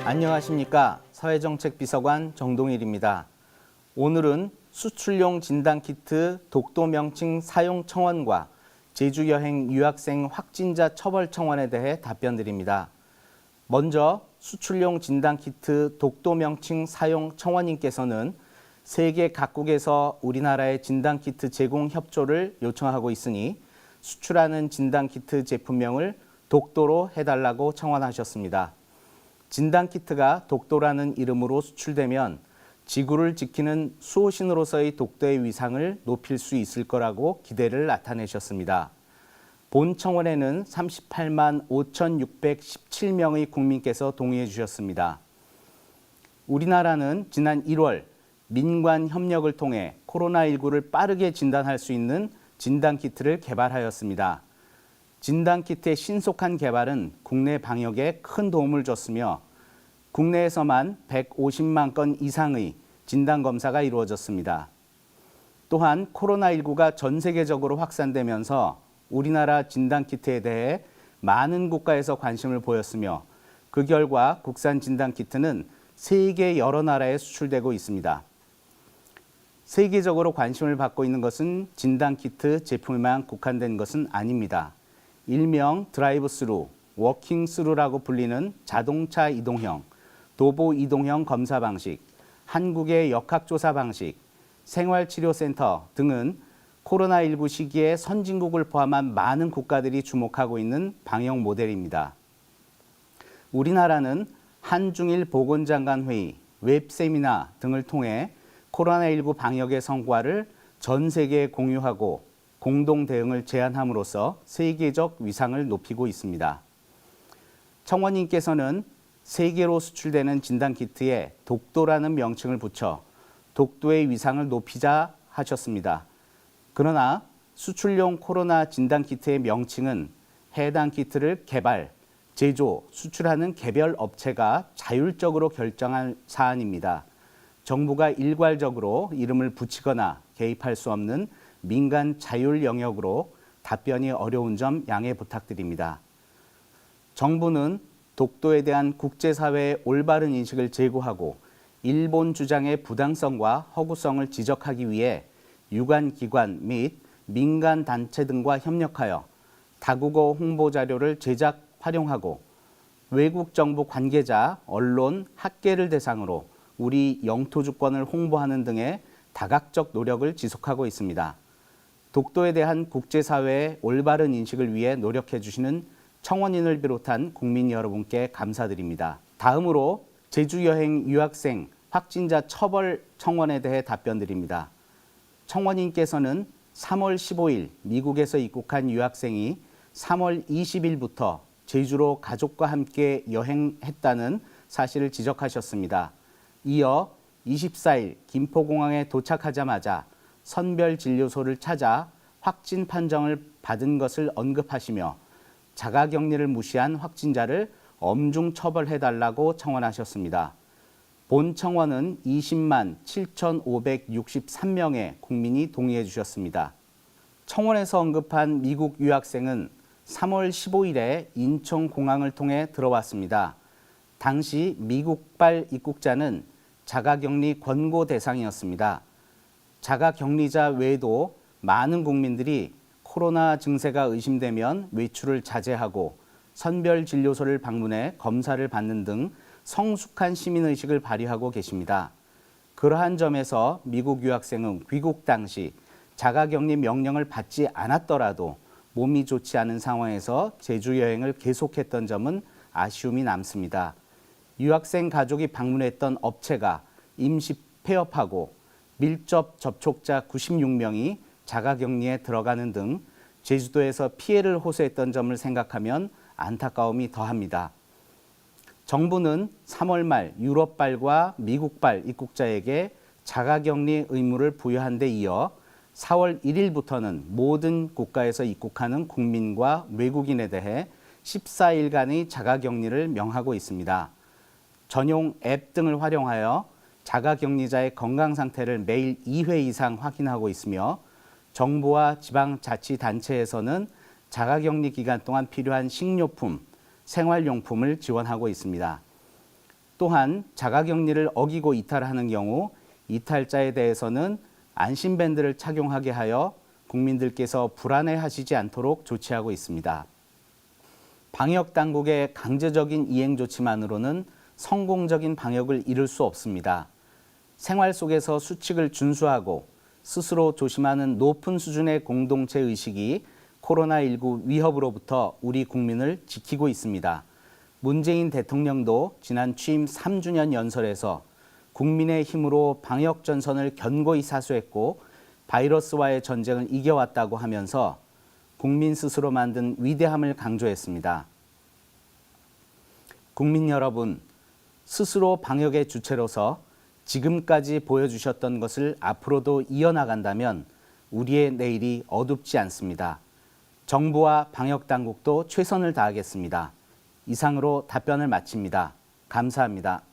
안녕하십니까. 사회정책비서관 정동일입니다. 오늘은 수출용 진단키트 독도 명칭 사용 청원과 제주 여행 유학생 확진자 처벌 청원에 대해 답변드립니다. 먼저 수출용 진단키트 독도 명칭 사용 청원인께서는 세계 각국에서 우리나라의 진단키트 제공 협조를 요청하고 있으니 수출하는 진단키트 제품명을 독도로 해달라고 청원하셨습니다. 진단키트가 독도라는 이름으로 수출되면 지구를 지키는 수호신으로서의 독도의 위상을 높일 수 있을 거라고 기대를 나타내셨습니다. 본 청원에는 38만 5,617명의 국민께서 동의해 주셨습니다. 우리나라는 지난 1월 민관 협력을 통해 코로나19를 빠르게 진단할 수 있는 진단키트를 개발하였습니다. 진단키트의 신속한 개발은 국내 방역에 큰 도움을 줬으며 국내에서만 150만 건 이상의 진단검사가 이루어졌습니다. 또한 코로나19가 전 세계적으로 확산되면서 우리나라 진단키트에 대해 많은 국가에서 관심을 보였으며 그 결과 국산 진단키트는 세계 여러 나라에 수출되고 있습니다. 세계적으로 관심을 받고 있는 것은 진단키트 제품에만 국한된 것은 아닙니다. 일명 드라이브스루, 워킹스루라고 불리는 자동차 이동형, 도보 이동형 검사 방식, 한국의 역학조사 방식, 생활치료센터 등은 코로나19 시기에 선진국을 포함한 많은 국가들이 주목하고 있는 방역 모델입니다. 우리나라는 한중일 보건장관회의, 웹세미나 등을 통해 코로나19 방역의 성과를 전 세계에 공유하고 공동 대응을 제안함으로써 세계적 위상을 높이고 있습니다. 청원인께서는 세계로 수출되는 진단키트에 독도라는 명칭을 붙여 독도의 위상을 높이자 하셨습니다. 그러나 수출용 코로나 진단키트의 명칭은 해당 키트를 개발, 제조, 수출하는 개별 업체가 자율적으로 결정할 사안입니다. 정부가 일괄적으로 이름을 붙이거나 개입할 수 없는 민간 자율 영역으로 답변이 어려운 점 양해 부탁드립니다. 정부는 독도에 대한 국제사회의 올바른 인식을 제고하고 일본 주장의 부당성과 허구성을 지적하기 위해 유관기관 및 민간단체 등과 협력하여 다국어 홍보 자료를 제작, 활용하고 외국 정부 관계자, 언론, 학계를 대상으로 우리 영토 주권을 홍보하는 등의 다각적 노력을 지속하고 있습니다. 독도에 대한 국제사회의 올바른 인식을 위해 노력해 주시는 청원인을 비롯한 국민 여러분께 감사드립니다. 다음으로 제주 여행 유학생 확진자 처벌 청원에 대해 답변드립니다. 청원인께서는 3월 15일 미국에서 입국한 유학생이 3월 20일부터 제주로 가족과 함께 여행했다는 사실을 지적하셨습니다. 이어 24일 김포공항에 도착하자마자 선별진료소를 찾아 확진 판정을 받은 것을 언급하시며 자가격리를 무시한 확진자를 엄중 처벌해달라고 청원하셨습니다. 본 청원은 20만 7,563명의 국민이 동의해 주셨습니다. 청원에서 언급한 미국 유학생은 3월 15일에 인천공항을 통해 들어왔습니다. 당시 미국발 입국자는 자가격리 권고 대상이었습니다. 자가격리자 외에도 많은 국민들이 코로나 증세가 의심되면 외출을 자제하고 선별진료소를 방문해 검사를 받는 등 성숙한 시민의식을 발휘하고 계십니다. 그러한 점에서 미국 유학생은 귀국 당시 자가격리 명령을 받지 않았더라도 몸이 좋지 않은 상황에서 제주 여행을 계속했던 점은 아쉬움이 남습니다. 유학생 가족이 방문했던 업체가 임시 폐업하고 밀접 접촉자 96명이 자가격리에 들어가는 등 제주도에서 피해를 호소했던 점을 생각하면 안타까움이 더합니다. 정부는 3월 말 유럽발과 미국발 입국자에게 자가격리 의무를 부여한 데 이어 4월 1일부터는 모든 국가에서 입국하는 국민과 외국인에 대해 14일간의 자가격리를 명하고 있습니다. 전용 앱 등을 활용하여 자가격리자의 건강 상태를 매일 2회 이상 확인하고 있으며 정부와 지방자치단체에서는 자가격리 기간 동안 필요한 식료품, 생활용품을 지원하고 있습니다. 또한 자가격리를 어기고 이탈하는 경우 이탈자에 대해서는 안심밴드를 착용하게 하여 국민들께서 불안해하시지 않도록 조치하고 있습니다. 방역당국의 강제적인 이행 조치만으로는 성공적인 방역을 이룰 수 없습니다. 생활 속에서 수칙을 준수하고 스스로 조심하는 높은 수준의 공동체 의식이 코로나19 위협으로부터 우리 국민을 지키고 있습니다. 문재인 대통령도 지난 취임 3주년 연설에서 국민의 힘으로 방역 전선을 견고히 사수했고 바이러스와의 전쟁을 이겨왔다고 하면서 국민 스스로 만든 위대함을 강조했습니다. 국민 여러분, 스스로 방역의 주체로서 지금까지 보여주셨던 것을 앞으로도 이어나간다면 우리의 내일이 어둡지 않습니다. 정부와 방역당국도 최선을 다하겠습니다. 이상으로 답변을 마칩니다. 감사합니다.